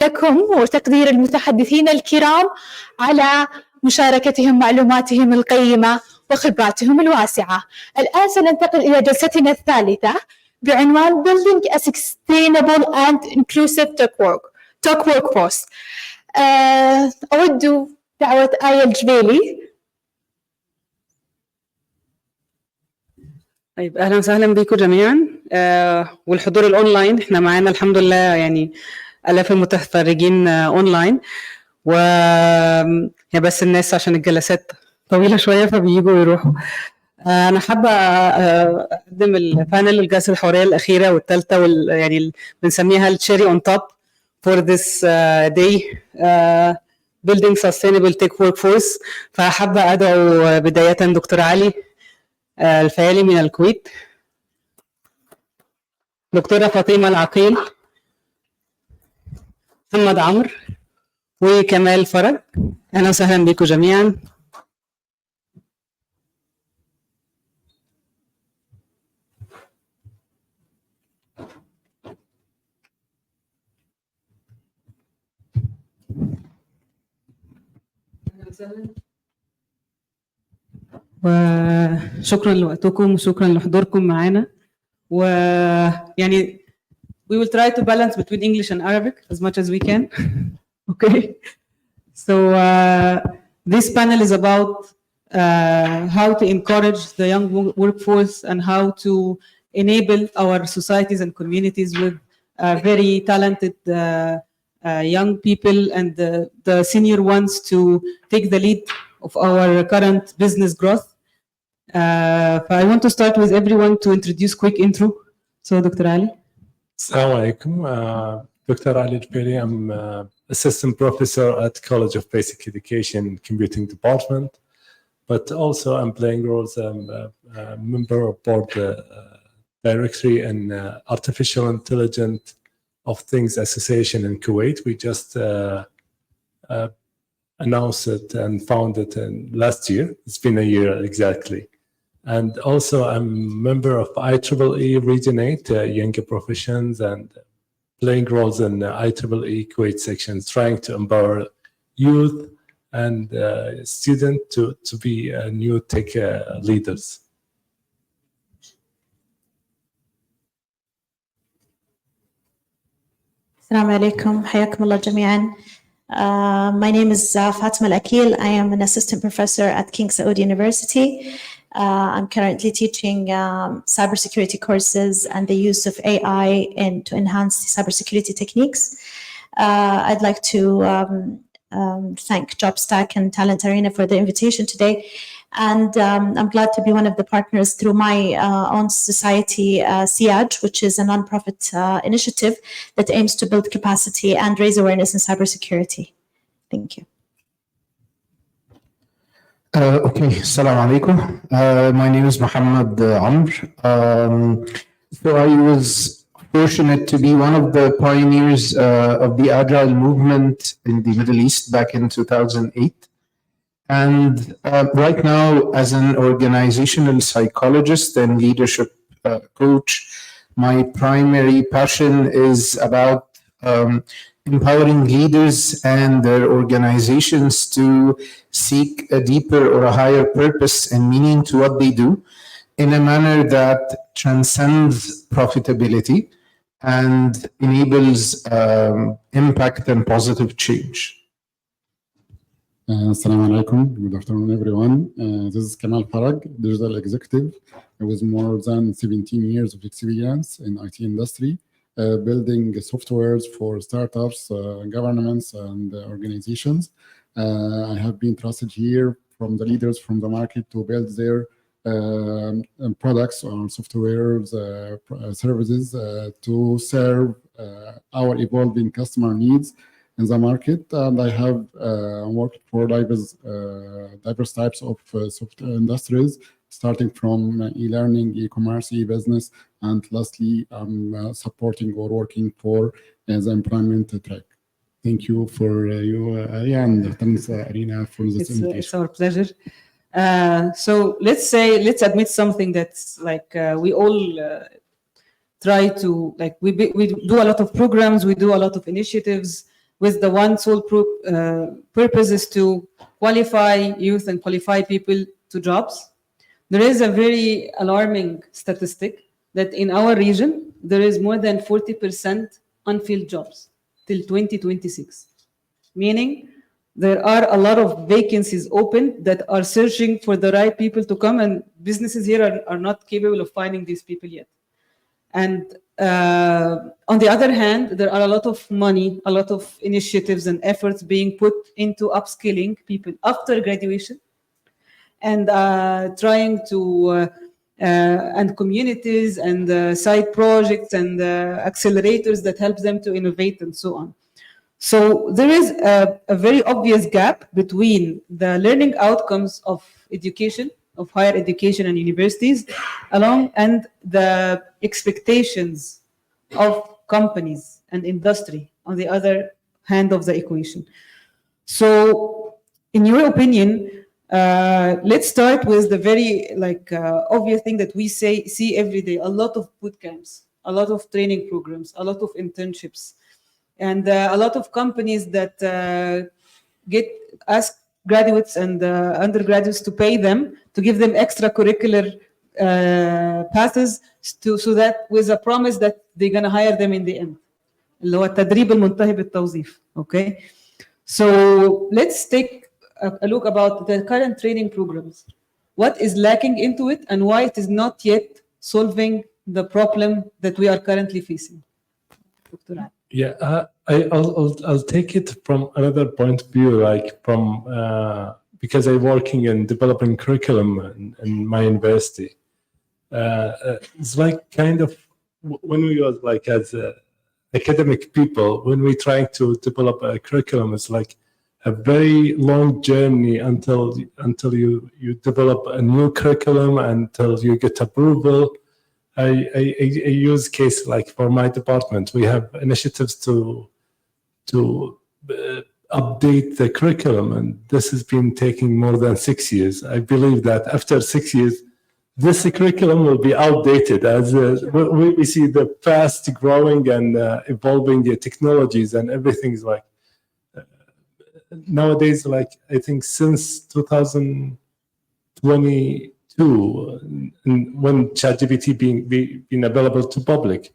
لكم وتقدير المتحدثين الكرام على مشاركتهم معلوماتهم القيمة وخبراتهم الواسعة. الآن سننتقل إلى جلستنا الثالثة بعنوان Building a Sustainable and Inclusive Tech Workforce. أود دعوة آية الجبيلي. طيب أهلا وسهلا بكم جميعا والحضور الأونلاين. احنا معانا الحمد لله يعني آلاف المتفرجين أونلاين، وهي بس الناس عشان الجلسات طويلة شوية فبييجوا ويروحوا. أنا حابة أقدم البانل الجلسة الحوارية الأخيرة والثالثة يعني بنسميها التشيري أون توب for this day building sustainable tech workforce. فحابة أدعو بداية دكتور علي الفيالي من الكويت، دكتورة فاطمة العقيل، محمد عمرو، وكمال فرج. أهلا وسهلا بكم جميعا. وشكرا لوقتكم وشكرا لحضوركم معنا. ويعني we will try to balance between English and Arabic as much as we can. Okay. So this panel is about how to encourage the young workforce and how to enable our societies and communities with very talented young people and the senior ones to take the lead of our current business growth. I want to start with everyone to introduce quick intro. So Dr. Ali. Assalamu alaikum. Dr. Ali Jbeli. I'm assistant professor at College of Basic Education Computing Department, but also I'm playing roles. I'm a member of board directory and Artificial Intelligence of Things Association in Kuwait. We just announced it and founded it last year. It's been a year exactly. And also I'm a member of IEEE Region 8 Younger Professions and playing roles in IEEE Kuwait sections, trying to empower youth and students to be new tech leaders. Assalamu alaikum, hayakum Allah jami'an. My name is Fatima Al-Akil. I am an assistant professor at King Saud University. I'm currently teaching cybersecurity courses and the use of AI to enhance cybersecurity techniques. I'd like to thank JobStack and Talent Arena for the invitation today. And I'm glad to be one of the partners through my own society, SIAJ, which is a nonprofit initiative that aims to build capacity and raise awareness in cybersecurity. Thank you. Okay, Assalamu alaikum. My name is Muhammad Amr. So I was fortunate to be one of the pioneers of the Agile movement in the Middle East back in 2008. And right now, as an organizational psychologist and leadership coach, my primary passion is about empowering leaders and their organizations to seek a deeper or a higher purpose and meaning to what they do in a manner that transcends profitability and enables impact and positive change. Assalamu alaikum. Good afternoon, everyone. This is Kamal Farag, digital executive with more than 17 years of experience in IT industry. Building softwares for startups, governments, and organizations. I have been trusted here from the leaders from the market to build their products or softwares, services to serve our evolving customer needs in the market. And I have worked for diverse types of software industries, starting from e-learning, e-commerce, e-business, and lastly, I'm supporting or working for the employment track. Thank you for you, Aria, and thanks, Arina, for this invitation. It's our pleasure. So let's admit something that's like we all try to, like we do a lot of programs, we do a lot of initiatives, with the one sole purpose is to qualify youth and qualify people to jobs. There is a very alarming statistic that in our region, there is more than 40% unfilled jobs till 2026, meaning there are a lot of vacancies open that are searching for the right people to come, and businesses here are not capable of finding these people yet. And on the other hand, there are a lot of money, a lot of initiatives and efforts being put into upskilling people after graduation, and trying to and communities and side projects and accelerators that help them to innovate and so on. So there is a very obvious gap between the learning outcomes of education, of higher education and universities, along and the expectations of companies and industry on the other hand of the equation. So in your opinion, let's start with the very obvious thing that we see every day: a lot of boot camps, a lot of training programs, a lot of internships, and a lot of companies that ask graduates and undergraduates to pay them, to give them extracurricular paths, so that with a promise that they're going to hire them in the end. اللي هو التدريب المنتهي بالتوظيف. Okay, so let's take a look about the current training programs. What is lacking into it, and why it is not yet solving the problem that we are currently facing? Dr. Ali. Yeah, I'll take it from another point of view, like from because I'm working in developing curriculum in my university. It's like kind of when we was like as academic people, when we trying to develop a curriculum, it's like a very long journey until you develop a new curriculum, until you get approval. I use case like for my department, we have initiatives to update the curriculum, and this has been taking more than 6 years. I believe that after 6 years, this curriculum will be outdated as we see the fast growing and evolving technologies, and everything's like nowadays, like I think since 2022, and when ChatGPT being available to public,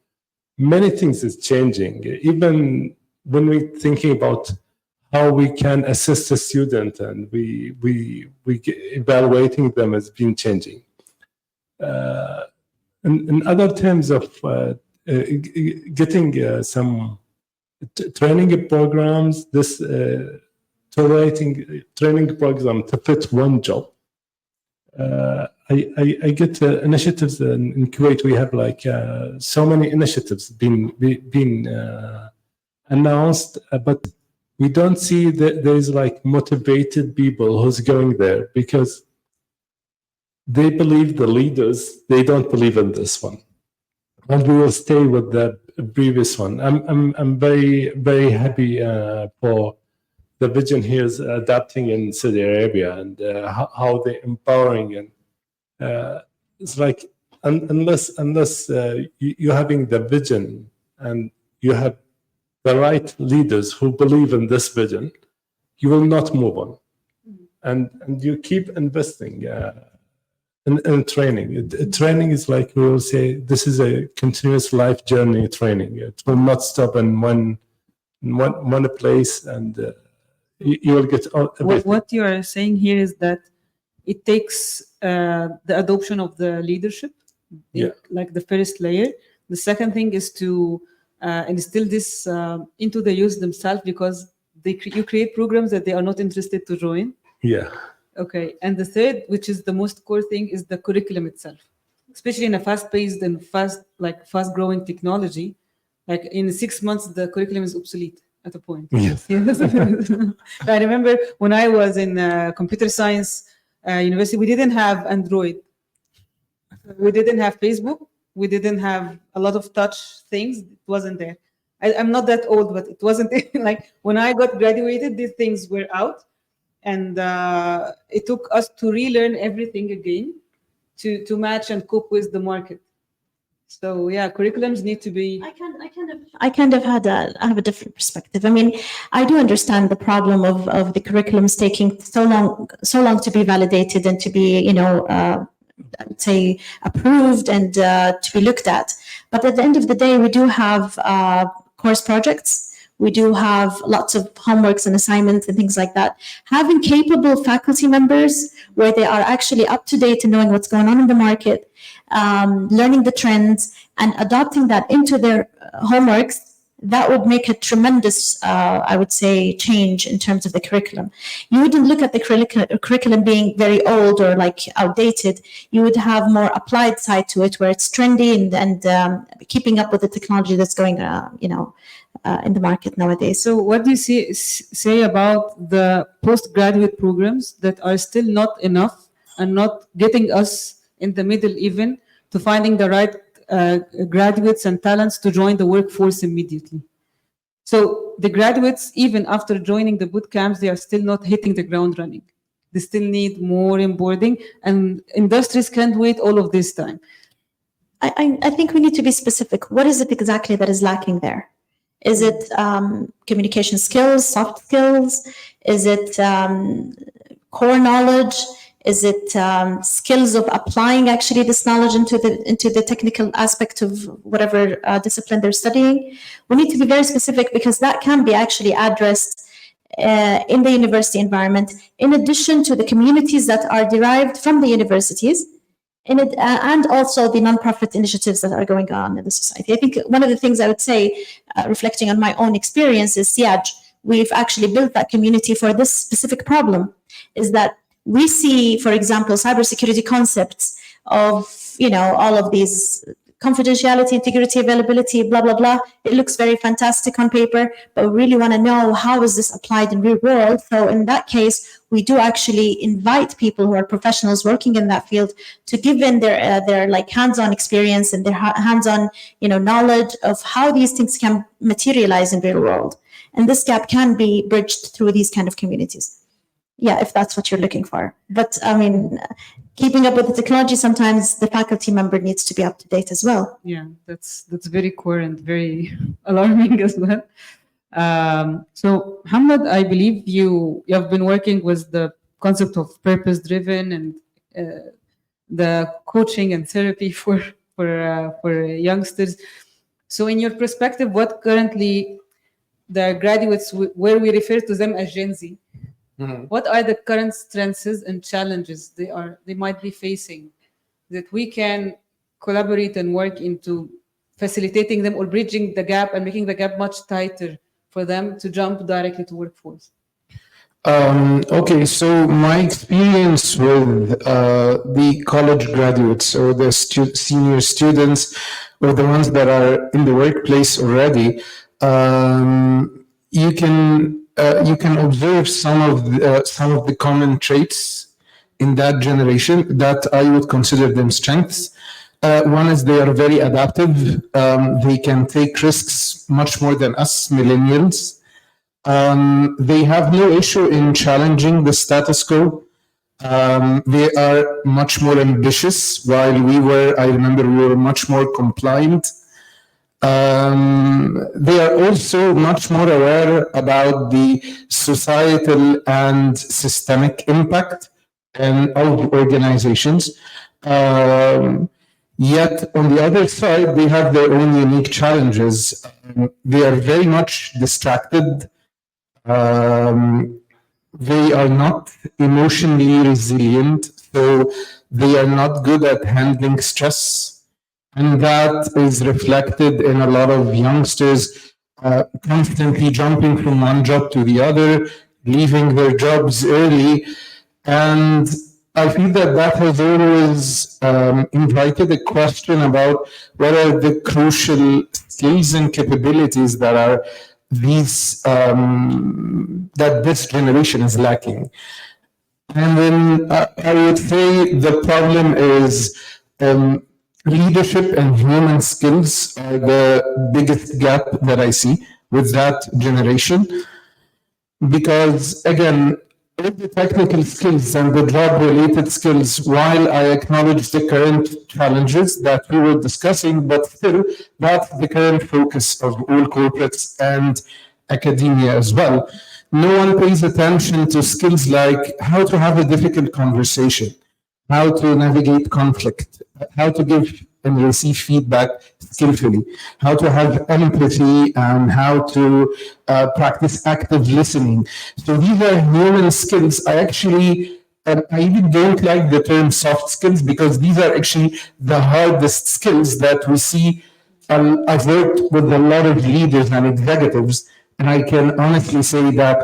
many things is changing. Even when we're thinking about how we can assist a student, and we evaluating them has been changing. In other terms of getting some training programs, this training program to fit one job. I get initiatives in Kuwait. We have like so many initiatives being announced, but we don't see that there's like motivated people who's going there, because they believe the leaders, they don't believe in this one, and we will stay with the previous one. I'm very, very happy for the vision here is adapting in Saudi Arabia, and how they're empowering, and it's like unless you're having the vision and you have the right leaders who believe in this vision, you will not move on, and you keep investing in training. Training is like we will say, this is a continuous life journey training. It will not stop in one place, and you will get everything. What you are saying here is that it takes the adoption of the leadership, like the first layer. The second thing is to instill this into the youth themselves, because you create programs that they are not interested to join. Yeah. Okay. And the third, which is the most core thing, is the curriculum itself, especially in a fast-paced and fast-growing technology. Like in 6 months, the curriculum is obsolete at a point. Yes. I remember when I was in computer science university, we didn't have Android. We didn't have Facebook. We didn't have a lot of touch things. It wasn't there. I'm not that old, but it wasn't like when I got graduated, these things were out. And it took us to relearn everything again to match and cope with the market. So yeah, curriculums need to be. I have a different perspective. I mean, I do understand the problem of the curriculums taking so long to be validated and to be, I would say, approved and to be looked at. But at the end of the day, we do have course projects. We do have lots of homeworks and assignments and things like that. Having capable faculty members where they are actually up to date and knowing what's going on in the market, learning the trends and adopting that into their homeworks, that would make a tremendous, I would say, change in terms of the curriculum. You wouldn't look at the curriculum being very old or like outdated. You would have more applied side to it where it's trendy and keeping up with the technology that's going, in the market nowadays. So what do you say about the postgraduate programs that are still not enough and not getting us in the middle even to finding the right graduates and talents to join the workforce immediately? So the graduates, even after joining the boot camps, they are still not hitting the ground running. They still need more onboarding, and industries can't wait all of this time. I think we need to be specific. What is it exactly that is lacking there? Is it communication skills, soft skills? Is it core knowledge? Is it skills of applying actually this knowledge into the technical aspect of whatever discipline they're studying? We need to be very specific because that can be actually addressed in the university environment, in addition to the communities that are derived from the universities, and also the nonprofit initiatives that are going on in the society. I think one of the things I would say, reflecting on my own experience, is SIAJ. We've actually built that community for this specific problem, is that we see, for example, cybersecurity concepts of, all of these confidentiality, integrity, availability, blah, blah, blah. It looks very fantastic on paper, but we really want to know how is this applied in real world. So in that case, we do actually invite people who are professionals working in that field to give in their like hands-on experience and their hands-on, knowledge of how these things can materialize in real world. And this gap can be bridged through these kind of communities. Yeah, if that's what you're looking for. But I mean, keeping up with the technology, sometimes the faculty member needs to be up to date as well. Yeah, that's very core and very alarming as well. So Hamad, I believe you have been working with the concept of purpose-driven and the coaching and therapy for youngsters. So in your perspective, what currently the graduates, where we refer to them as Gen Z, what are the current strengths and challenges they might be facing that we can collaborate and work into facilitating them or bridging the gap and making the gap much tighter for them to jump directly to workforce? Okay, so my experience with the college graduates or the senior students or the ones that are in the workplace already, you can observe some of the common traits in that generation that I would consider them strengths. One is they are very adaptive. They can take risks much more than us millennials. They have no issue in challenging the status quo. They are much more ambitious, while I remember we were much more compliant. They are also much more aware about the societal and systemic impact of organizations. Yet, on the other side, they have their own unique challenges. They are very much distracted. They are not emotionally resilient, so they are not good at handling stress. And that is reflected in a lot of youngsters constantly jumping from one job to the other, leaving their jobs early. And I feel that has always invited a question about what are the crucial skills and capabilities that are that this generation is lacking. And then I would say the problem is leadership and human skills are the biggest gap that I see with that generation. Because again, all the technical skills and the job-related skills, while I acknowledge the current challenges that we were discussing, but still, that's the current focus of all corporates and academia as well. No one pays attention to skills like how to have a difficult conversation, how to navigate conflict, how to give and receive feedback skillfully, how to have empathy, and how to practice active listening. So these are human skills. I even don't like the term soft skills because these are actually the hardest skills that we see. I've worked with a lot of leaders and executives, and I can honestly say that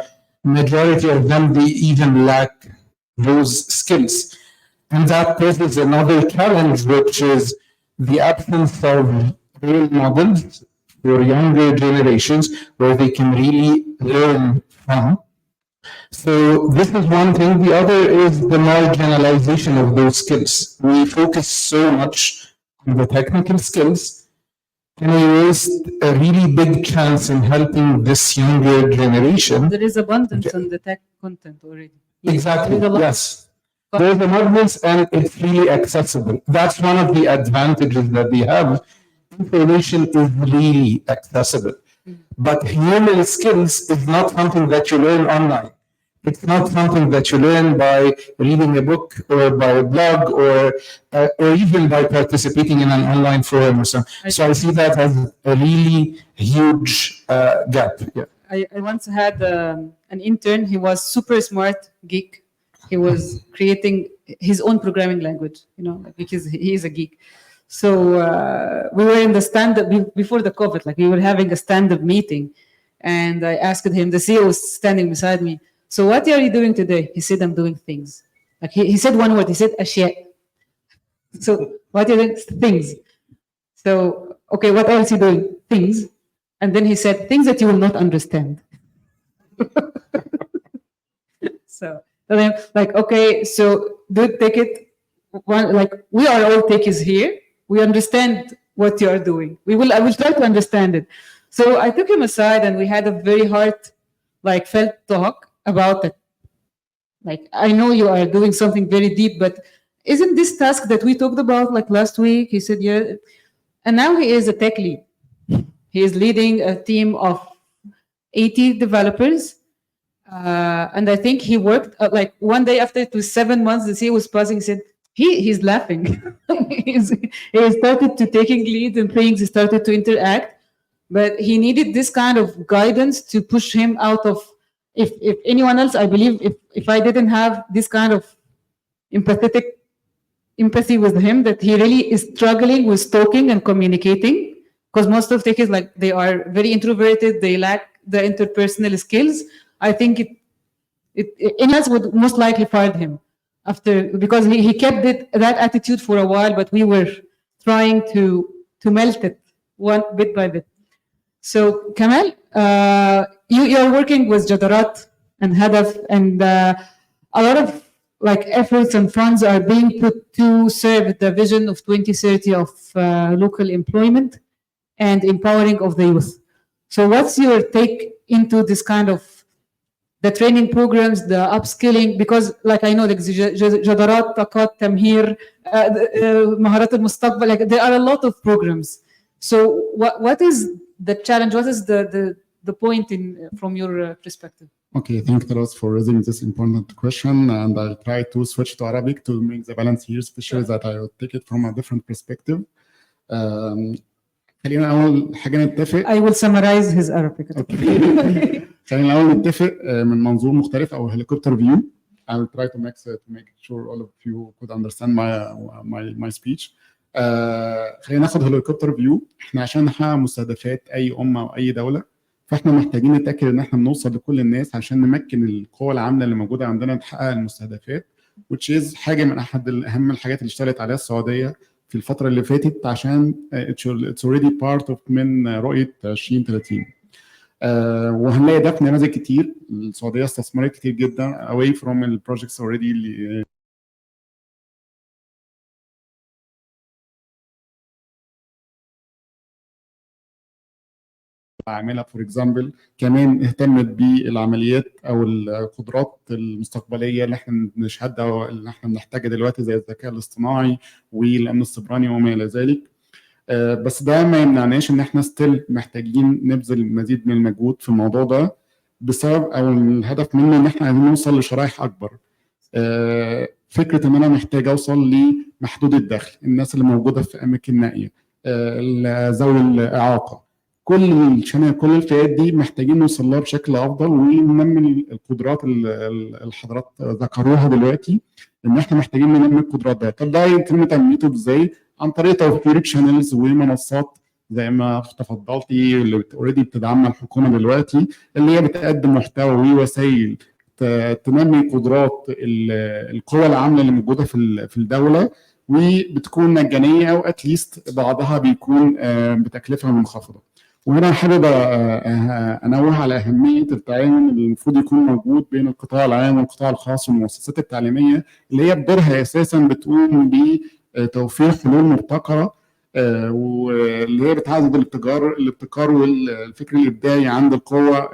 majority of them, they even lack those skills. And that poses another challenge, which is the absence of role models for younger generations where they can really learn from. So this is one thing. The other is the marginalization of those skills. We focus so much on the technical skills, and we waste a really big chance in helping this younger generation. There is abundance on the tech content already. Exactly, There's a lot. yes. There's an abundance and it's really accessible. That's one of the advantages that they have. Information is really accessible. But human skills is not something that you learn online. It's not something that you learn by reading a book or by a blog or even by participating in an online forum or something. So I see that as a really huge gap. Yeah. I once had an intern. He was super smart geek. He was creating his own programming language, because he is a geek. So we were in the stand-up before the COVID, like we were having a stand-up meeting, and I asked him. The CEO was standing beside me. So what are you doing today? He said, I'm doing things. Like he said one word. He said ashya. So what are you doing? Things. So okay, what else are you doing? Things. And then he said things that you will not understand. So then, like, okay, so do take it. Like we are all techies here. We understand what you are doing. I will try to understand it. So I took him aside and we had a very felt talk about it. Like, I know you are doing something very deep, but isn't this task that we talked about like last week? He said, yeah. And now he is a tech lead. He is leading a team of 80 developers. And I think he worked like one day after it was 7 months, the CEO was passing, he said, he's laughing. he started to taking leads and things, he started to interact, but he needed this kind of guidance to push him out of, if anyone else, I believe if I didn't have this kind of empathy with him, that he really is struggling with talking and communicating, because most of techies, like they are very introverted, they lack the interpersonal skills. I think anyone else would most likely fire him because he kept that attitude for a while, but we were trying to melt it one bit by bit. So Kamal, you're working with Jadarat and Hadaf, and a lot of like efforts and funds are being put to serve the vision of 2030 of local employment and empowering of the youth. So what's your take into this kind of the training programs, the upskilling? Because like I know like Jadarat, Taqat, Tamhir, Maharat al-Mustaqbal, like there are a lot of programs. So what is the challenge? What is the point from your perspective? Okay, thank you for raising this important question, and I'll try to switch to Arabic to make the balance here, especially that I will take it from a different perspective. خلينا أول حاجة نتفق. I will summarize his Arabic. Okay. خلينا أول نتفق من منظور مختلف أو helicopter view. I'll try to make sure all of you could understand my speech. خلينا ناخد helicopter view. إحنا عشان نحقق مستهدفات أي أمة أو أي دولة، فإحنا محتاجين نتأكد إن إحنا بنوصل لكل الناس عشان نمكن القوى العاملة اللي موجودة عندنا تحقق المستهدفات. which is حاجة من أحد أهم الحاجات اللي اشتغلت عليها السعودية في الفترة اللي فاتت عشان it's already part of من رؤية 2030. وهنلاقي ده في نماذج كتير. السعودية استثمرت كتير جدا away from البروجكتس already اللي اعملها فور اكزامبل. كمان اهتمت بالعمليات او القدرات المستقبليه اللي احنا بنشهدها اللي احنا بنحتاجها دلوقتي زي الذكاء الاصطناعي والامن السيبراني وما الى ذلك. بس ده ما يمنعناش ان احنا ستيل محتاجين نبذل مزيد من المجهود في الموضوع ده، بسبب او الهدف منه ان احنا عايزين نوصل لشرائح اكبر. فكره ان انا محتاج اوصل لمحدود الدخل، الناس اللي موجوده في اماكن نائيه، ذوي الاعاقه، كل الفئات دي محتاجين نوصل لها بشكل افضل وننمي القدرات اللي الحضرات ذكروها دلوقتي، ان احنا محتاجين ننمي القدرات ده. طب ده يتم تنميته ازاي؟ عن طريق توفير تشانلز ومنصات زي ما تفضلتي اللي اوريدي بتدعمها الحكومه دلوقتي، اللي هي بتقدم محتوى ووسائل تنمي قدرات القوى العامله اللي موجوده في الدوله، وبتكون مجانيه او اتليست بعضها بيكون بتكلفه منخفضه. وهنا حابب انوه على اهميه التعاون اللي المفروض يكون موجود بين القطاع العام والقطاع الخاص والمؤسسات التعليميه، اللي هي بدورها اساسا بتقوم بتوفير حلول مبتكره واللي هي بتعزز الابتكار والفكر الابداعي عند القوى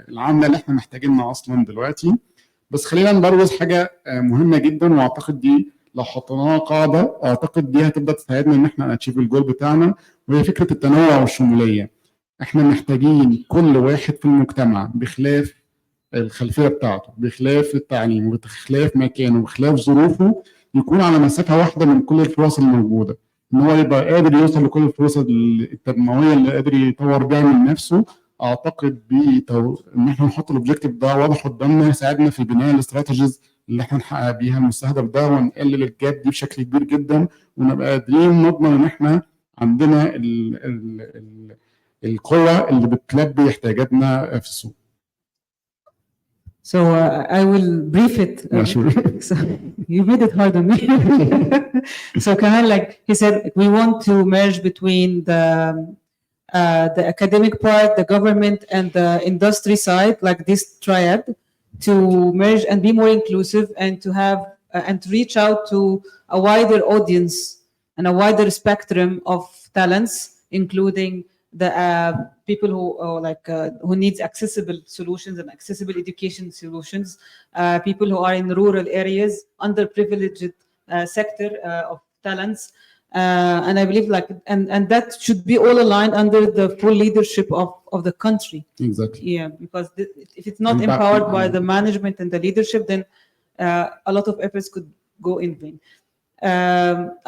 العامله اللي احنا محتاجينها اصلا دلوقتي. بس خلينا نبرز حاجه مهمه جدا، واعتقد دي لو حطيناها قاعده اعتقد دي هتبدا تساعدنا ان احنا نتشيف الجول بتاعنا، وهي فكره التنوع والشموليه. احنا محتاجين كل واحد في المجتمع بخلاف الخلفيه بتاعته، بخلاف التعليم، وبخلاف مكانه، وبخلاف ظروفه، يكون على مسافه واحده من كل الفرص الموجوده، ان هو يبقى قادر يوصل لكل الفرص التنمويه اللي قادر يطور بيها من نفسه. اعتقد ان احنا نحط الاوبجيكتيف ده واضح قدامنا يساعدنا في بناء الاستراتيجيز اللي احنا نحقق بيها المستهدف ده، ونقلل الجاب دي بشكل كبير جدا، ونبقى قادرين نضمن ان احنا عندنا القوة اللي بتلبي احتياجاتنا في السوق. So I will brief it. Sure. So you made it hard on me. So Kamal, like he said, we want to merge between the academic part, the government, and the industry side, like this triad, to merge and be more inclusive and to have and to reach out to a wider audience and a wider spectrum of talents, including the people who needs accessible solutions and accessible education solutions, people who are in rural areas, underprivileged sector of talents, and I believe and that should be all aligned under the full leadership of the country. Exactly. Yeah, because if it's not empowered by the management and the leadership, then a lot of efforts could go in vain.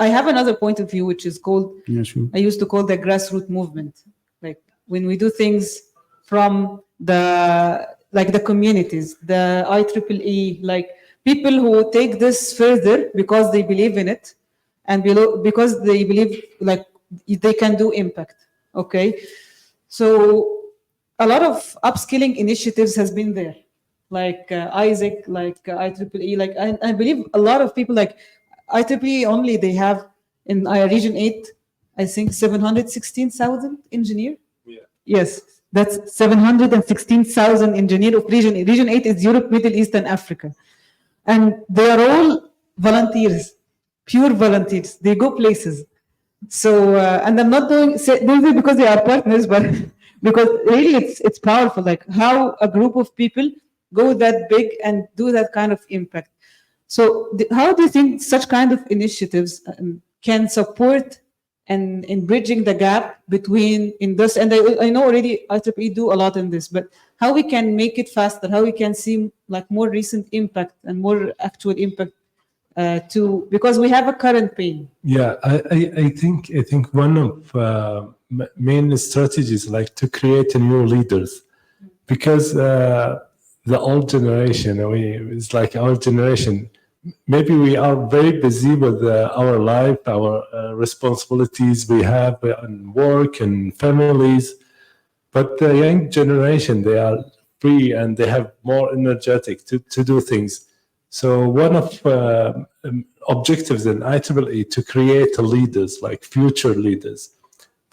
I have another point of view, which is called, I used to call the grassroots movement. Like when we do things from the communities, the IEEE, like people who take this further because they believe in it and because they believe like they can do impact. Okay. So a lot of upskilling initiatives has been there, like Isaac, like IEEE, like I believe a lot of people like IEEE only they have in region 8, I think 716,000 engineer. Yeah. Yes, that's 716,000 engineer of region 8. Region 8 is Europe, Middle East, and Africa, and they are all volunteers, pure volunteers. They go places. So and I'm not doing it because they are partners, but because really it's powerful. Like how a group of people go that big and do that kind of impact. So how do you think such kind of initiatives can support and in bridging the gap between industry, and I know already IEEE do a lot in this, but how we can make it faster, how we can see like more recent impact and more actual impact because we have a current pain. Yeah, I think one of main strategies like to create new leaders, because the old generation, it's like our generation, maybe we are very busy with our life, our responsibilities we have in work and families, but the young generation, they are free and they have more energetic to do things. So one of objectives in IEEE to create leaders, like future leaders.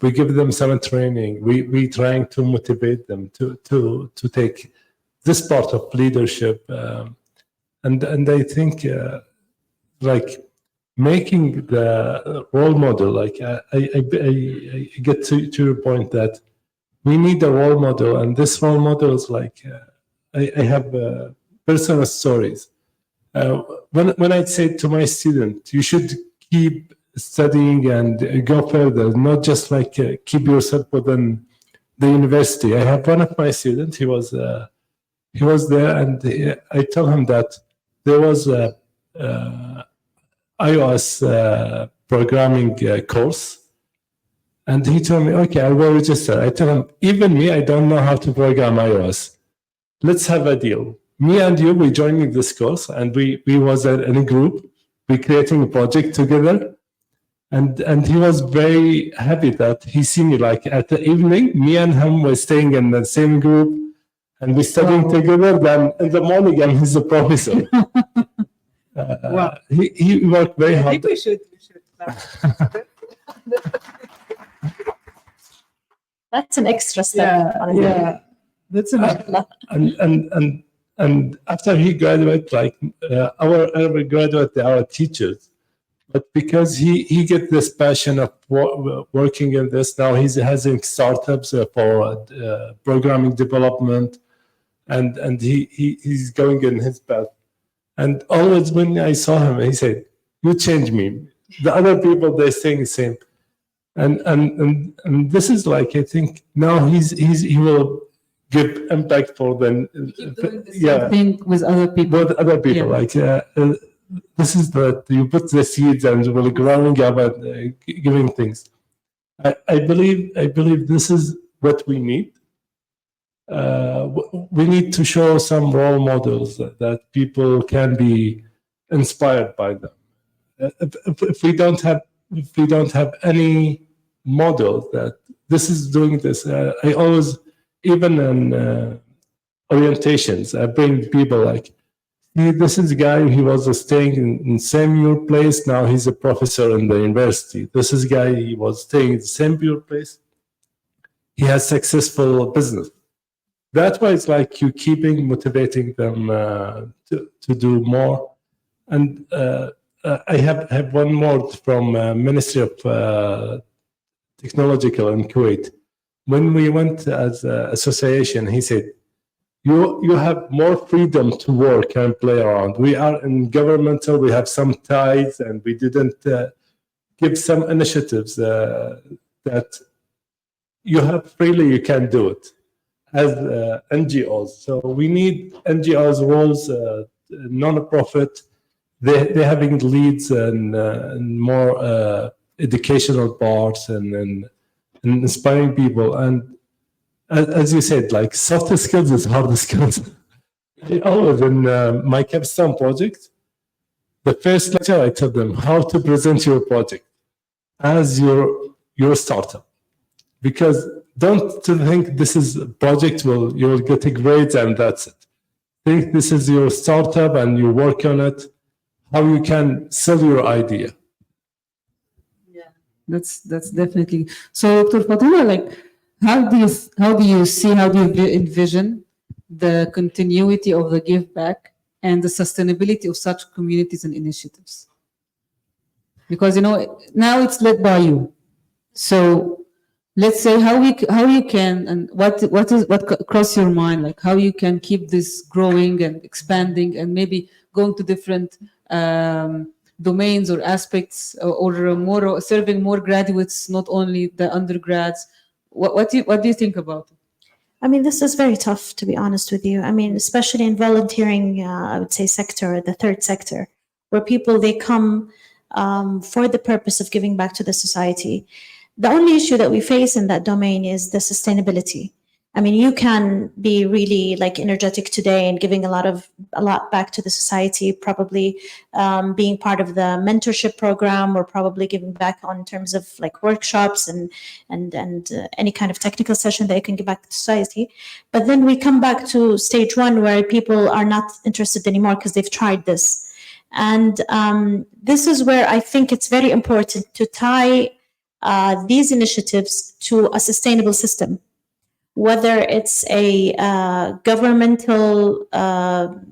We give them some training. We trying to motivate them to take this part of leadership. And I think like making the role model, like I get to your point that we need a role model, and this role model is like I have personal stories. When I say to my student, you should keep studying and go further, not just like keep yourself within the university. I have one of my students. He was there, and I tell him that there was a iOS programming course. And he told me, okay, I will register. I tell him, even me, I don't know how to program iOS. Let's have a deal. Me and you, we joining this course, and we was in a group. We creating a project together. And he was very happy that he see me like at the evening, me and him were staying in the same group and we studying together. Then in the morning, and he's a professor. Wow. He worked very I hard. think we should. That's an extra step. honestly. That's enough. And after he graduated, like our graduate, our teachers, but because he get this passion of working in this, now he's having startups for programming development, and he's going in his path. And always when I saw him, he said, "You changed me." The other people, they're saying the same. And this is like, I think now he will give impact for them. Keep doing the same thing with other people. With other people, Yeah. like this is that you put the seeds and will growing up and giving things. I believe this is what we need. We need to show some role models that people can be inspired by them. If we don't have any model that this is doing this, I always, even in orientations, I bring people like, this is a guy, he was staying in same place, now he's a professor in the university. This is a guy, he was staying in the same place, he has successful business. That's why it's like you keeping motivating them to do more. And I have one more from Ministry of Technological in Kuwait. When we went as an association, he said, you have more freedom to work and play around. We are in governmental, we have some ties, and we didn't give some initiatives that you have freely, you can do it as NGOs. So we need NGOs roles, non-profit. They're having leads and more educational parts and inspiring people. And as you said, like soft skills is hard skills. I always in my capstone project, the first lecture I tell them how to present your project as your startup, because don't think this is a project you will get a grade and that's it. Think this is your startup and you work on it. How you can sell your idea. Yeah, that's definitely. So, Dr. Fatima, like, how do you envision the continuity of the give back and the sustainability of such communities and initiatives? Because now it's led by you. So let's say how you can, and what cross your mind, like how you can keep this growing and expanding and maybe going to different domains or aspects, or more serving more graduates, not only the undergrads. What do you think about it? I mean, this is very tough, to be honest with you. I mean, especially in volunteering, I would say sector, the third sector, where people, they come for the purpose of giving back to the society. The only issue that we face in that domain is the sustainability. I mean, you can be really like energetic today and giving a lot back to the society, probably being part of the mentorship program, or probably giving back on terms of like workshops and any kind of technical session that you can give back to society. But then we come back to stage one, where people are not interested anymore because they've tried this. And this is where I think it's very important to tie these initiatives to a sustainable system, whether it's a governmental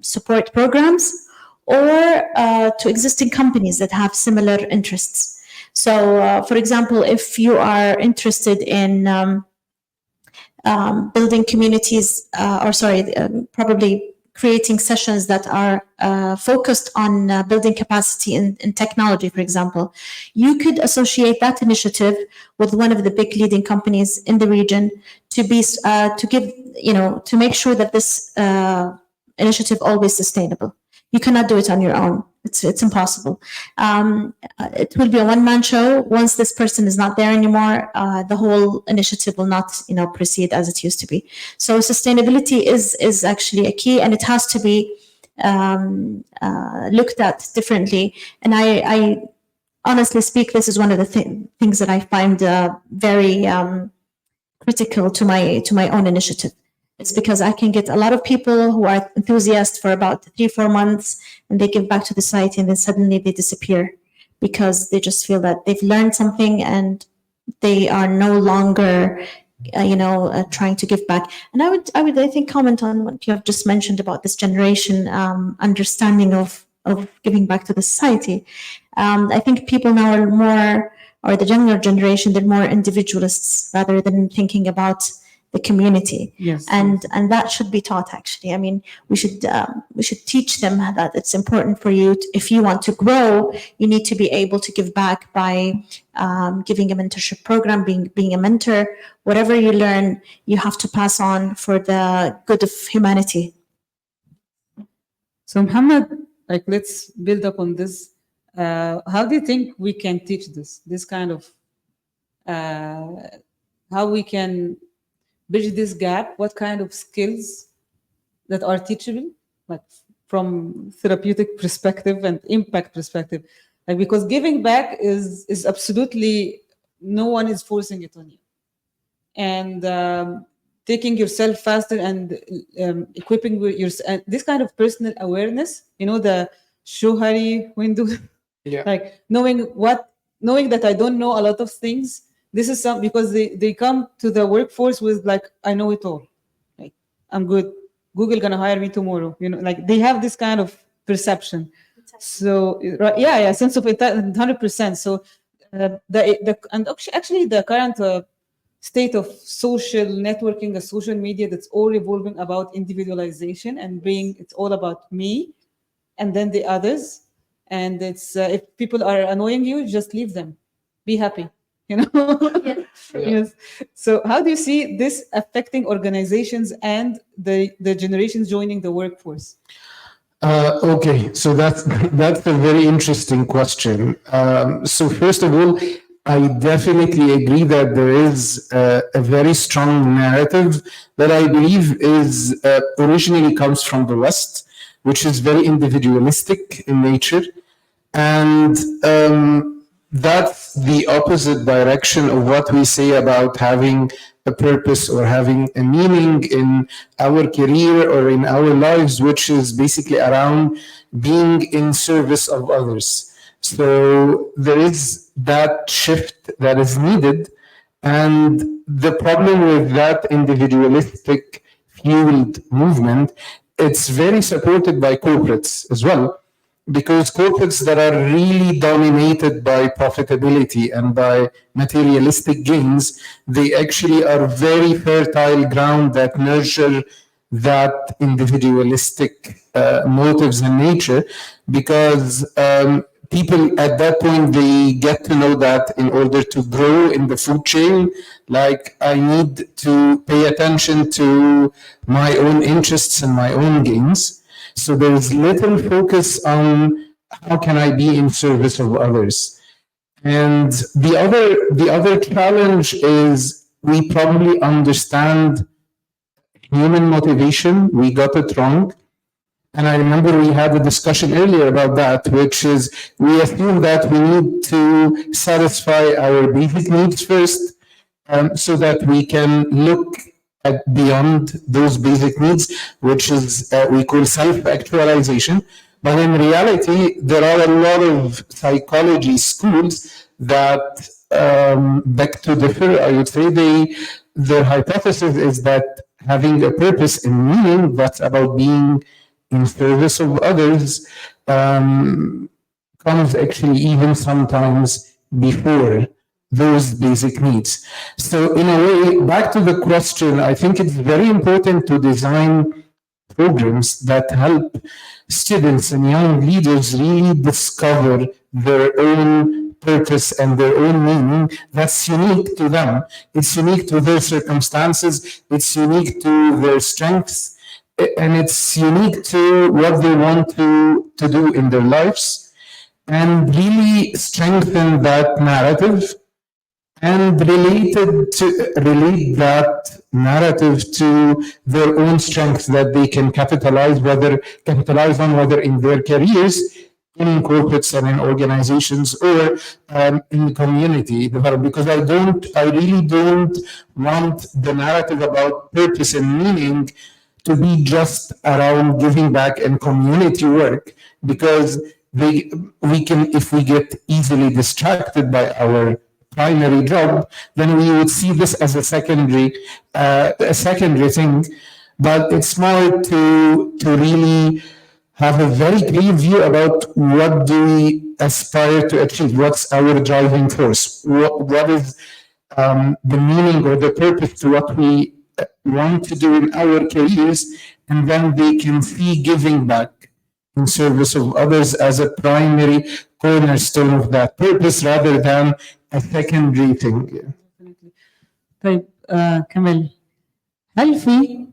support programs or to existing companies that have similar interests. So, for example, if you are interested in building communities, probably creating sessions that are focused on building capacity in technology, for example. You could associate that initiative with one of the big leading companies in the region to make sure that this initiative always sustainable. You cannot do it on your own. It's impossible. It will be a one-man show. Once this person is not there anymore, the whole initiative will not, proceed as it used to be. So sustainability is actually a key, and it has to be looked at differently. And I honestly speak, this is one of the things that I find very critical to my own initiative. It's because I can get a lot of people who are enthusiasts for about 3-4 months, and they give back to the society, and then suddenly they disappear because they just feel that they've learned something and they are no longer, trying to give back. And I would, I think, comment on what you have just mentioned about this generation understanding of giving back to the society. I think people now are more, or the younger generation, they're more individualists rather than thinking about the community. Yes. And that should be taught, actually. I mean, we should teach them that it's important for you if you want to grow, you need to be able to give back by giving a mentorship program, being a mentor. Whatever you learn, you have to pass on for the good of humanity. So Mohammed, let's build up on this. How do you think we can teach this kind of, how we can bridge this gap? What kind of skills that are teachable, from therapeutic perspective and impact perspective? Because giving back is absolutely, no one is forcing it on you. And taking yourself faster and equipping your this kind of personal awareness, the Shohari window, knowing that I don't know a lot of things. This is because they come to the workforce with I know it all. I'm good. Google gonna hire me tomorrow. They have this kind of perception. So sense of it, 100%. So actually the current state of social networking, the social media, that's all revolving about individualization and it's all about me and then the others. And it's if people are annoying you, just leave them. Be happy. Yes. So how do you see this affecting organizations and the generations joining the workforce? Okay, so that's a very interesting question. So first of all, I definitely agree that there is a very strong narrative that I believe is originally comes from the West, which is very individualistic in nature, and that's the opposite direction of what we say about having a purpose or having a meaning in our career or in our lives, which is basically around being in service of others. So there is that shift that is needed. And the problem with that individualistic fueled movement, it's very supported by corporates as well. Because corporates that are really dominated by profitability and by materialistic gains, they actually are very fertile ground that nurture that individualistic motives in nature, because people at that point, they get to know that in order to grow in the food chain, I need to pay attention to my own interests and my own gains. So there is little focus on how can I be in service of others. And the other challenge is we probably understand human motivation. We got it wrong. And I remember we had a discussion earlier about that, which is we assume that we need to satisfy our basic needs first, so that we can look at beyond those basic needs, which is we call self-actualization. But in reality, there are a lot of psychology schools that beg to differ. I would say their hypothesis is that having a purpose and meaning that's about being in service of others comes actually even sometimes before those basic needs. So in a way, back to the question, I think it's very important to design programs that help students and young leaders really discover their own purpose and their own meaning that's unique to them. It's unique to their circumstances, it's unique to their strengths, and it's unique to what they want to do in their lives, and really strengthen that narrative and relate that narrative to their own strengths that they can capitalize on, whether in their careers, in corporates and in organizations, or in community development. Because I really don't want the narrative about purpose and meaning to be just around giving back and community work, because we can, if we get easily distracted by our primary job, then we would see this as a secondary thing. But it's more to really have a very clear view about what do we aspire to achieve, what's our driving force, what is the meaning or the purpose to what we want to do in our careers, and then they can see giving back in service of others as a primary cornerstone of that purpose rather than a secondary thing. طيب كمال، هل في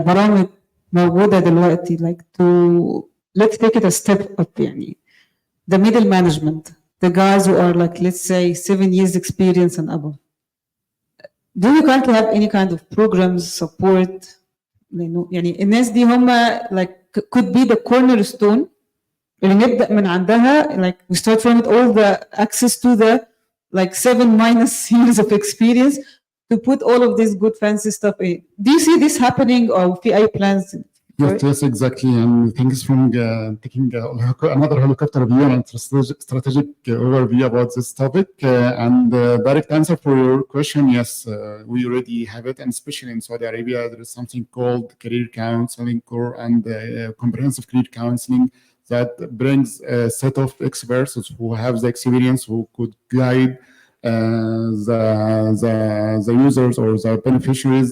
برامج موجودة دلوقتي like to let's take it a step up يعني the middle management, the guys who are like let's say 7 years experience and above, do you currently have any kind of programs support يعني الناس دي هم like could be the cornerstone اللي نبدأ من عندها, like we start from it all the access to the like 7 minus years of experience to put all of this good fancy stuff in. Do you see this happening or في أي plans? Yes, exactly. And thanks for taking another helicopter view and strategic overview about this topic. And direct answer for your question, yes, we already have it. And especially in Saudi Arabia, there is something called career counseling and comprehensive career counseling that brings a set of experts who have the experience, who could guide the users or the beneficiaries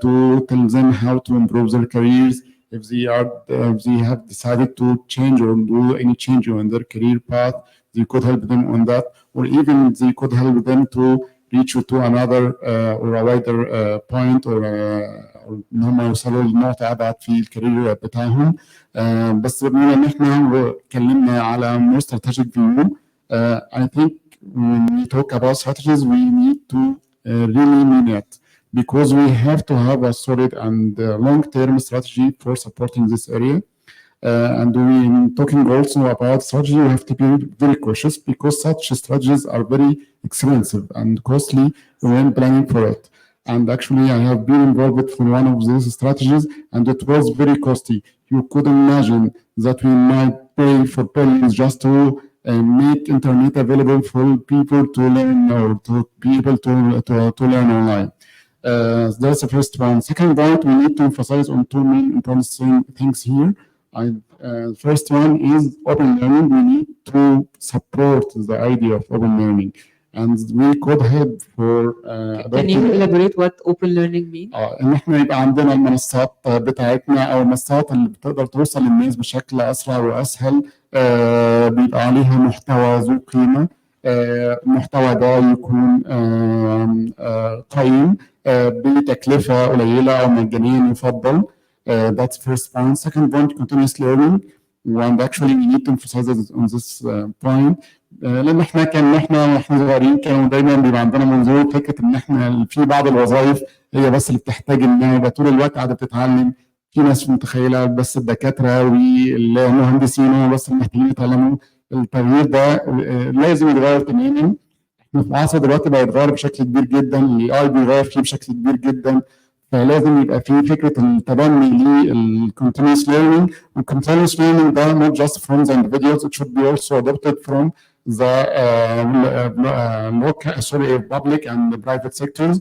to tell them how to improve their careers. If they have decided to change or do any change on their career path, they could help them on that, or even they could help them to reach to another or a wider point or ان هم يوصلوا لنقطة أبعد في الكارير بتاعهم. بس بما إن إحنا اتكلمنا على more strategic view, I think when we talk about strategies, we need to really mean it, because we have to have a solid and long-term strategy for supporting this area. And when talking also about strategy, we have to be very cautious, because such strategies are very expensive and costly when planning for it. And actually, I have been involved in one of these strategies, and it was very costly. You could imagine that we might pay for pennies just to make internet available for people to learn, or to be able to learn online. That's the first one. Second point, we need to emphasize on two main important things here. First one is open learning. We need to support the idea of open learning, and we could help for. Can you elaborate what open learning means? إن إحنا يبقى عندنا المنصات بتاعتنا أو المنصات اللي بتقدر توصل للناس بشكل أسرع وأسهل، بيبقى عليها محتوى ذو قيمة. المحتوى ده يكون قيم بتكلفة قليلة أو مجانيا يفضل. That's first point. Second point, continuous learning. And actually we need to emphasize on this point. لأن إحنا صغيرين كانوا دايما بيبقى عندنا منظور فكرة إن إحنا في بعض الوظائف هي بس اللي بتحتاج إنها يبقى طول الوقت قاعدة بتتعلم. في ناس متخيلة بس الدكاترة والمهندسين هم بس اللي محتاجين يتعلموا. التغيير ده لازم يتغير تماما. إحنا في عصر دلوقتي بقى يتغير بشكل كبير جدا، ال AI بيغير فيه بشكل كبير جدا. فلازم يبقى في فكرة التبني لل-continuous learning. And continuous learning ده not just from the individuals, it should be also adopted from the public and the private sectors,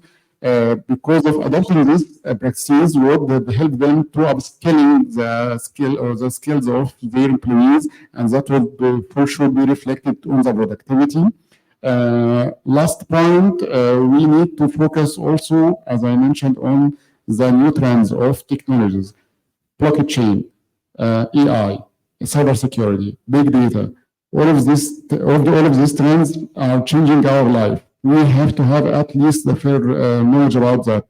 because of adopting these practices would help them to upskilling the skills of their employees, and that will for sure be reflected on the productivity. Last point, we need to focus also, as I mentioned, on the new trends of technologies, blockchain, AI, cybersecurity, big data. All of these trends are changing our life. We have to have at least the fair knowledge about that.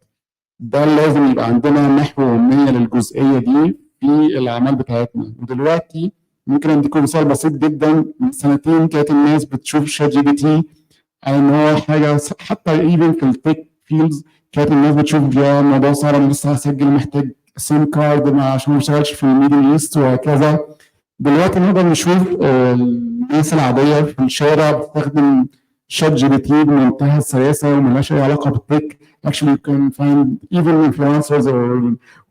ده لازم يبقى عندنا محو أمية للجزئية دي في الأعمال بتاعتنا. ودلوقتي ممكن أديكم مثال بسيط جدا. من سنتين كانت الناس بتشوف شات جي بي تي إن هو حاجة، حتى إيفن في التك فيلدز كانت الناس بتشوف يا الموضوع صعب، أنا لسه هسجل محتاج سيم كارد عشان ما اشتغلش في الميدل ايست وهكذا. دلوقتي نقدر نشوف الناس العادية في الشارع بتستخدم شات جي بي تي بمنتهى السلاسة وملهاش أي علاقة بالتك. Actually, you can find even influencers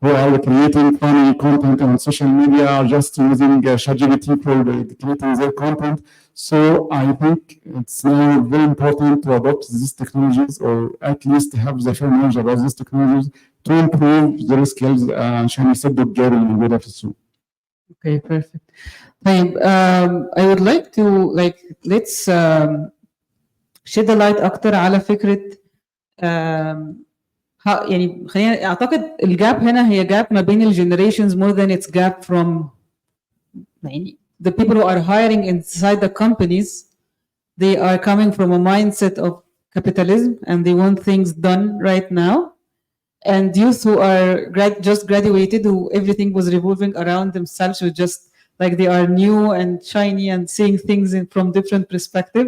who are creating funny content on social media are just using ChatGPT for creating their content. So I think it's now very important to adopt these technologies, or at least have the fair knowledge about these technologies to improve their skills عشان يسدوا الجاب اللي موجودة في السوق. Okay, perfect. طيب, I would like to let's shed a light أكتر على فكرة يعني خلينا اعتقد الجاب هنا هي جاب ما بين الجنريشنز more than it's gap from يعني the people who are hiring inside the companies. They are coming from a mindset of capitalism and they want things done right now, and youth who are just graduated, who everything was revolving around themselves, who just like they are new and shiny and seeing things from different perspective.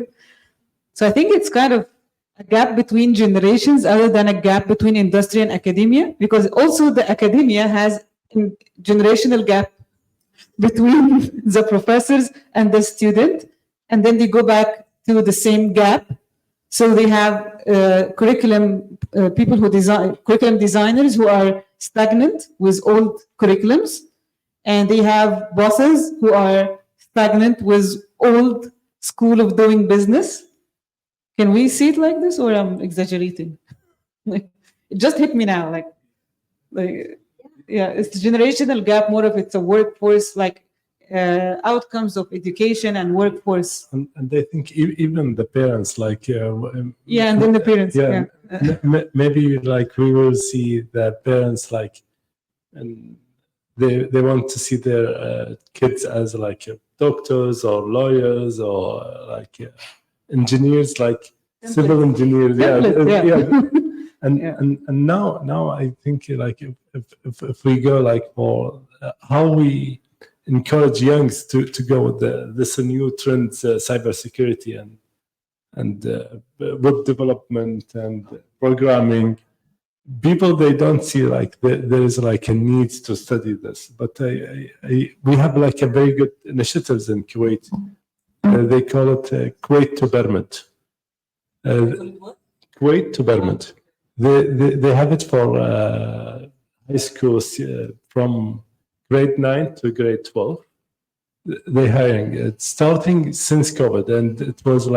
So I think it's kind of a gap between generations other than a gap between industry and academia, because also the academia has a generational gap between the professors and the student, and then they go back to the same gap. So they have curriculum people who design, curriculum designers who are stagnant with old curriculums, and they have bosses who are stagnant with old school of doing business. Can we see it like this, or I'm exaggerating? It just hit me now. Like, yeah, it's the generational gap. More of it's a workforce, outcomes of education and workforce. And I think even the parents, and then the parents, maybe we will see the parents and they want to see their kids as doctors or lawyers or engineers, civil engineers. And now I think if we go for how we encourage youngs to go with this new trends, cybersecurity and web development and programming. People, they don't see there is a need to study this, but we have a very good initiatives in Kuwait. They call it Kuwait to Bermud. Kuwait to Bermud. They have it for high schools from grade 9 to grade 12. They're hiring. It's starting since COVID, and it was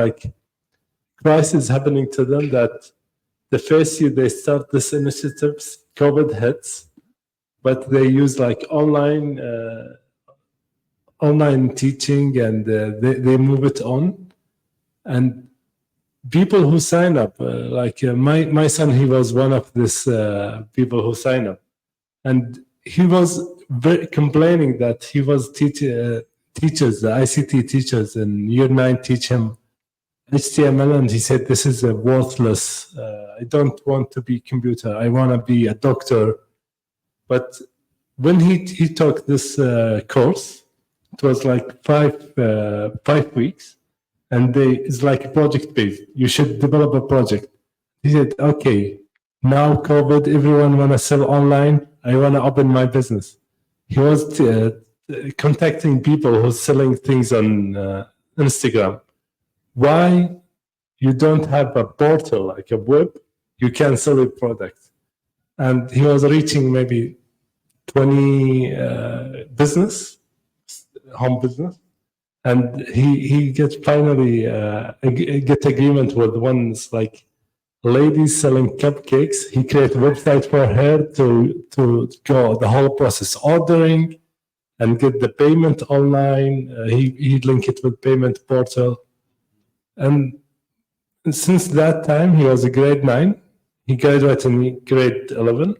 crisis happening to them that the first year they start this initiatives, COVID hits, but they use online teaching, and they move it on. And people who sign up, my son, he was one of these people who sign up, and he was complaining that he was teachers, the ICT teachers in year 9 teach him HTML, and he said, this is a worthless, I don't want to be computer, I want to be a doctor. But when he took this course, it was 5 weeks, and it's project based. You should develop a project. He said, okay, now COVID, everyone want to sell online, I want to open my business. He was contacting people who's selling things on Instagram. Why you don't have a portal, a web, you can sell a product? And he was reaching maybe 20 home business. And he gets finally get agreement with ones ladies selling cupcakes. He created a website for her to go the whole process, ordering and get the payment online. He link it with payment portal. And And since that time, he was a grade 9. He graduated in grade 11.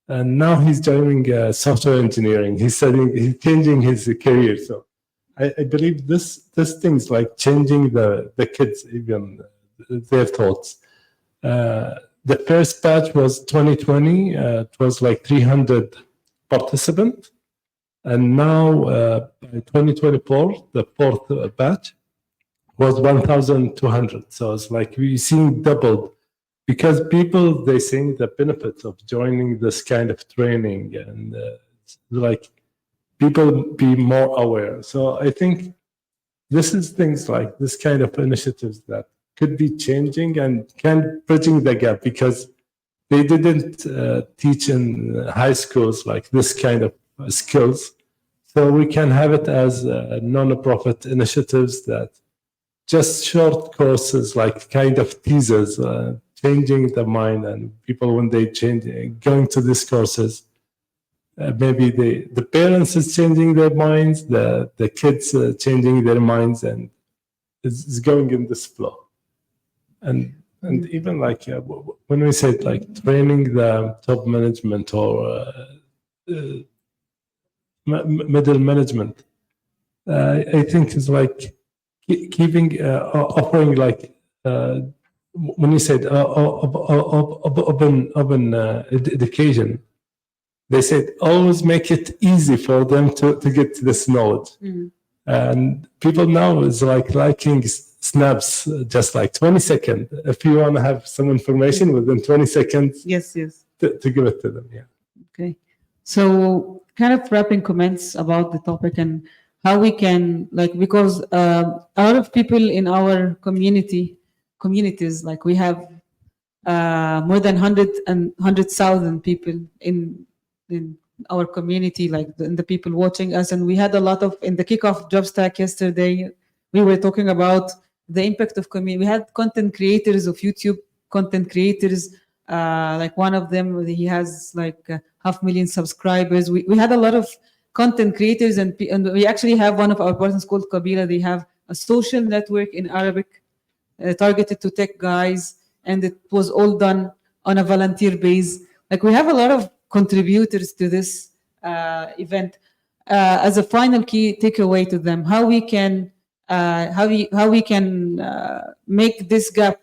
And now he's joining software engineering. He's changing his career. So I believe this thing's like changing the kids, even their thoughts. The first batch was 2020. It was like 300 participants. And now by 2024, the fourth batch was 1,200. So it's like we've seen doubled because people, they see the benefits of joining this kind of training and like people be more aware. So I think this is things like this kind of initiatives that could be changing and can bridging the gap because they didn't teach in high schools like this kind of skills. So we can have it as non-profit initiatives that just short courses, like kind of teasers, changing the mind, and people when they change, going to these courses, maybe the parents is changing their minds, the kids changing their minds, and it's going in this flow. And even like when we say like training the top management or middle management, I think it's like keeping offering like when you said open education, they said always make it easy for them to get this knowledge. And people now is like liking snaps just like 20 seconds. If you want to have some information within 20 seconds, Yes. to give it to them. Yeah. Okay. So kind of wrapping comments about the topic and how we can, like, because a lot of people in our communities, like we have more than 100,000 people in our community, like the people watching us. And we had a lot of, in the kickoff JobStack yesterday, we were talking about the impact of community. We had content creators of YouTube, content creators, like one of them, he has like 500,000 subscribers. We had a lot of content creators, and we actually have one of our partners called Kabila. They have a social network in Arabic targeted to tech guys, and it was all done on a volunteer base. Like we have a lot of contributors to this event. As a final key takeaway to them, how we can make this gap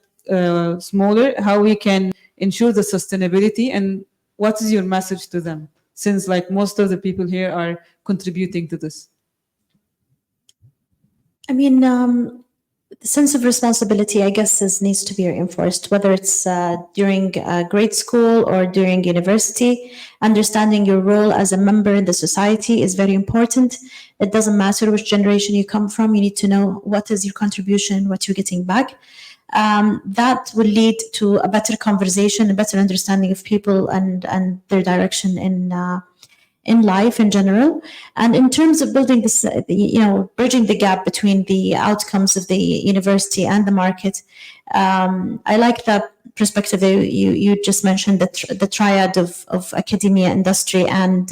smaller, how we can ensure the sustainability, and what is your message to them, since like most of the people here are contributing to this? I mean, the sense of responsibility, I guess, needs to be reinforced, whether it's during grade school or during university. Understanding your role as a member in the society is very important. It doesn't matter which generation you come from. You need to know what is your contribution, what you're getting back. That will lead to a better conversation, a better understanding of people and their direction in life in general. And in terms of building this, bridging the gap between the outcomes of the university and the market, I like that perspective that you just mentioned, the triad of academia, industry, and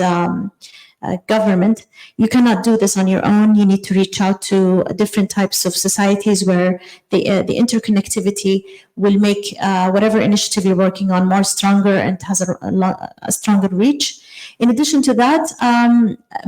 government. You cannot do this on your own. You need to reach out to different types of societies where the interconnectivity will make whatever initiative you're working on more stronger and has a stronger reach. In addition to that,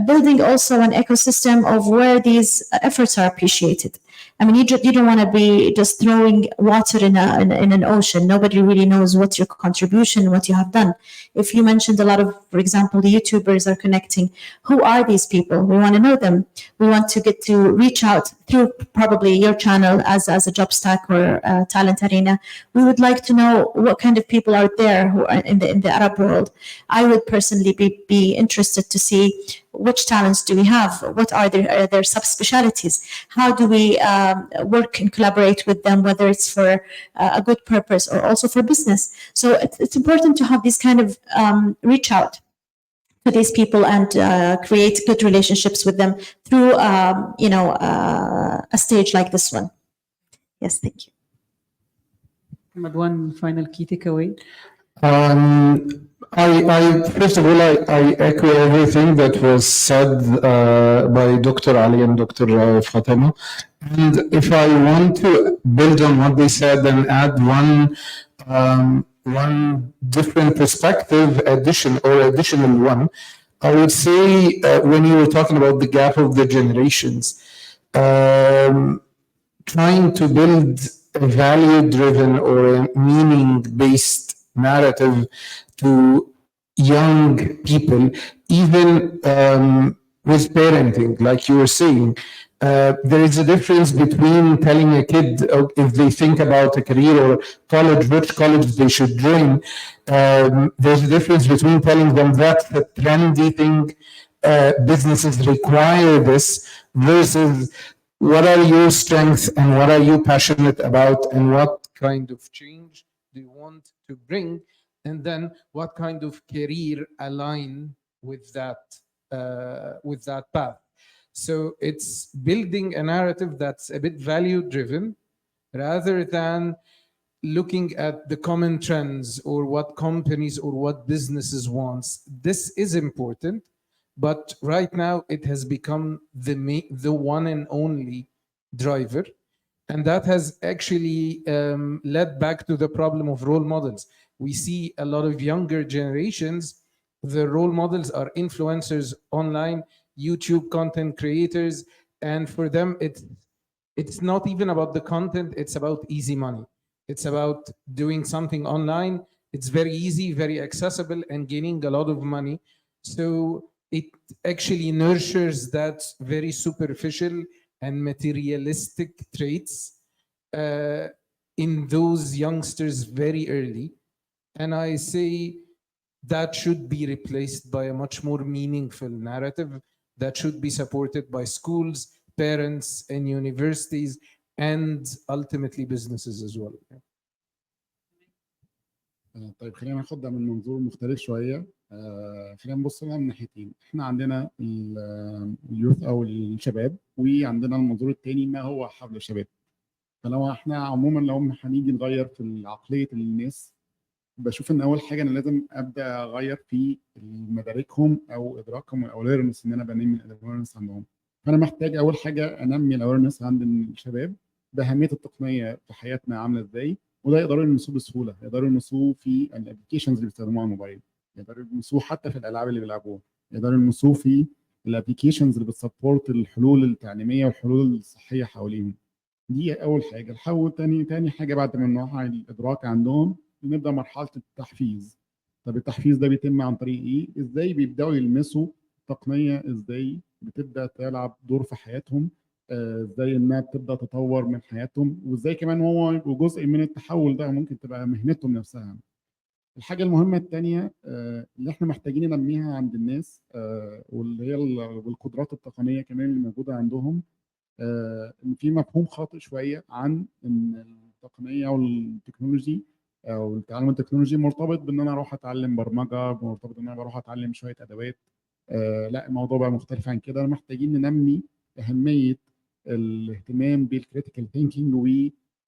building also an ecosystem of where these efforts are appreciated. I mean, you don't want to be just throwing water in an ocean. Nobody really knows what's your contribution, what you have done. If you mentioned a lot of, for example, the YouTubers are connecting. Who are these people? We want to know them. We want to get to reach out through probably your channel as a JobStack or Talent Arena. We would like to know what kind of people are there who are in the Arab world. I would personally be interested to see which talents do we have? What are their subspecialties? How do we work and collaborate with them, whether it's for a good purpose or also for business? So it's important to have this kind of reach out to these people and create good relationships with them through, a stage like this one. Yes, thank you. One final key takeaway. I first of all, I echo everything that was said by Dr. Ali and Dr. Fatima. And if I want to build on what they said and add one different perspective additional one, I would say when you were talking about the gap of the generations, trying to build a value-driven or a meaning-based narrative to young people, even with parenting, like you were saying. There is a difference between telling a kid if they think about a career or college, which college they should join. There's a difference between telling them that's a trendy thing, businesses require this, versus what are your strengths and what are you passionate about and what kind of change do you want to bring, and then what kind of career align with that path. So it's building a narrative that's a bit value driven rather than looking at the common trends or what companies or what businesses wants. This is important, but right now it has become the one and only driver. And that has actually led back to the problem of role models. We see a lot of younger generations, the role models are influencers online, YouTube content creators, and for them it's not even about the content, it's about easy money. It's about doing something online. It's very easy, very accessible, and gaining a lot of money. So it actually nurtures that very superficial and materialistic traits in those youngsters very early. And I say that should be replaced by a much more meaningful narrative that should be supported by schools, parents, and universities, and ultimately businesses as well. طيب خلينا ناخد ده من منظور مختلف شويه. خلينا نبص لها من ناحيتين. احنا عندنا اليوث او الشباب، وعندنا المنظور الثاني ما هو حبل الشباب. فلو احنا عموما لو هنيجي نغير في عقليه الناس، بشوف ان اول حاجه انا لازم ابدا اغير في مداركهم او ادراكهم والاويرنس، ان انا بنمي الاويرنس عندهم. فانا محتاج اول حاجه انمي الاويرنس عند الشباب باهميه التقنيه في حياتنا عامله ازاي، وده يقدروا يلمسوه بسهوله، يقدروا يلمسوه في الابلكيشنز اللي بيستخدموها على الموبايل، يقدروا يلمسوه حتى في الالعاب اللي بيلعبوها، يقدروا يلمسوه في الابلكيشنز اللي بتسبورت الحلول التعليميه والحلول الصحيه حواليهم. دي اول حاجه. الحول تاني حاجه بعد ما نوعي الادراك عندهم، نبدا مرحله التحفيز. طب التحفيز ده بيتم عن طريق ايه؟ ازاي بيبداوا يلمسوا تقنيه، ازاي بتبدا تلعب دور في حياتهم، ازاي انها بتبدا تطور من حياتهم، وازاي كمان هو يبقوا جزء من التحول ده، ممكن تبقى مهنتهم نفسها. الحاجه المهمه الثانيه اللي احنا محتاجين ننميها عند الناس، واللي هي القدرات التقنيه كمان اللي موجوده عندهم، ان في مفهوم خاطئ شويه عن ان التقنيه والتكنولوجي او التعلم التكنولوجي مرتبط بان انا اروح اتعلم برمجه، مرتبط ان انا بروح اتعلم شويه ادوات. لا، الموضوع بقى مختلف عن كده. محتاجين ننمي اهميه الاهتمام بالكريتيكال ثينكينج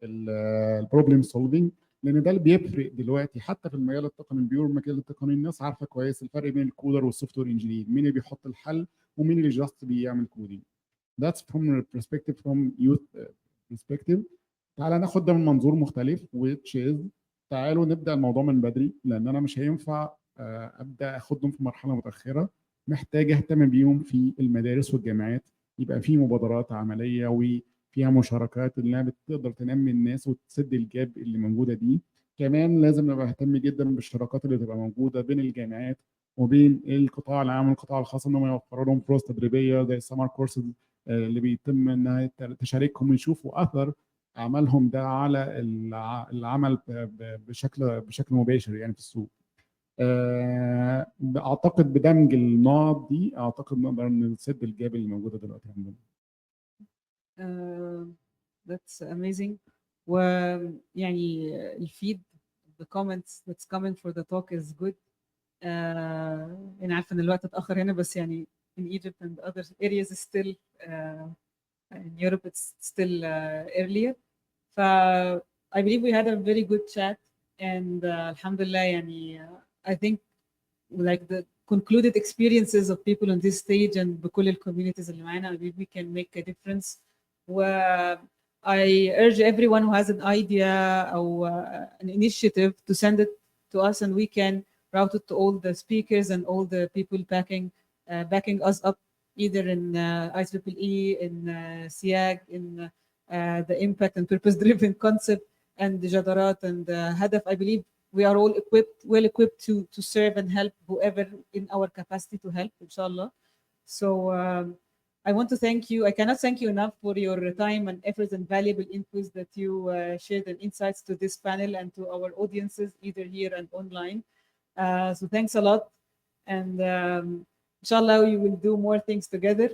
والبروبلم سولفنج، لان ده اللي بيفرق دلوقتي حتى في المجال التقني. البيور المجال التقني الناس عارفه كويس الفرق بين الكودر والسوفت وير انجينير، مين اللي بيحط الحل ومين اللي جاست بيعمل كودينج. That's from a perspective from youth perspective. تعالى ناخد ده من منظور مختلف، which is تعالوا نبدا الموضوع من بدري، لان انا مش هينفع ابدا اخدهم في مرحله متاخره. محتاج اهتم بيهم في المدارس والجامعات، يبقى في مبادرات عمليه وفيها مشاركات انها بتقدر تنمي الناس وتسد الجاب اللي موجوده دي. كمان لازم نبقى اهتم جدا بالشراكات اللي تبقى موجوده بين الجامعات وبين القطاع العام والقطاع الخاص، انهم يوفروا لهم فرص تدريبيه زي السمر كورسز اللي بيتم انها تشاركهم ويشوفوا اثر عملهم ده على العمل بشكل مباشر يعني في السوق. اعتقد بدمج النقط دي اعتقد نقدر نسد الجاب اللي موجوده دلوقتي عندنا. That's amazing. ويعني الفيد the comments that's coming for the talk is good. أنا عارفة إن الوقت اتأخر هنا، بس يعني in Egypt and other areas is still in Europe it's still earlier. I believe we had a very good chat, and alhamdulillah, يعني I think like the concluded experiences of people on this stage and بكل ال communities اللي معانا, I believe we can make a difference I urge everyone who has an idea or an initiative to send it to us, and we can route it to all the speakers and all the people backing us up, either in IEEE, in SIAG, in the impact and purpose-driven concept, and the Jadarat and Hadaf. I believe we are all well equipped to serve and help whoever in our capacity to help, inshallah. So I want to thank you. I cannot thank you enough for your time and efforts and valuable inputs that you shared and insights to this panel and to our audiences, either here and online. So thanks a lot. And inshallah, we will do more things together.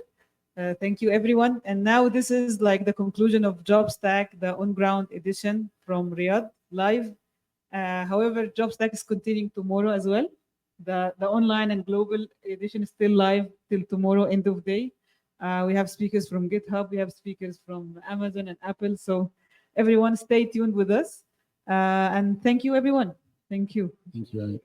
Thank you, everyone. And now this is like the conclusion of JobStack, the on-ground edition from Riyadh live. However, JobStack is continuing tomorrow as well. The online and global edition is still live till tomorrow, end of day. We have speakers from GitHub, we have speakers from Amazon and Apple. So everyone stay tuned with us. And thank you, everyone. Thank you. Thank you.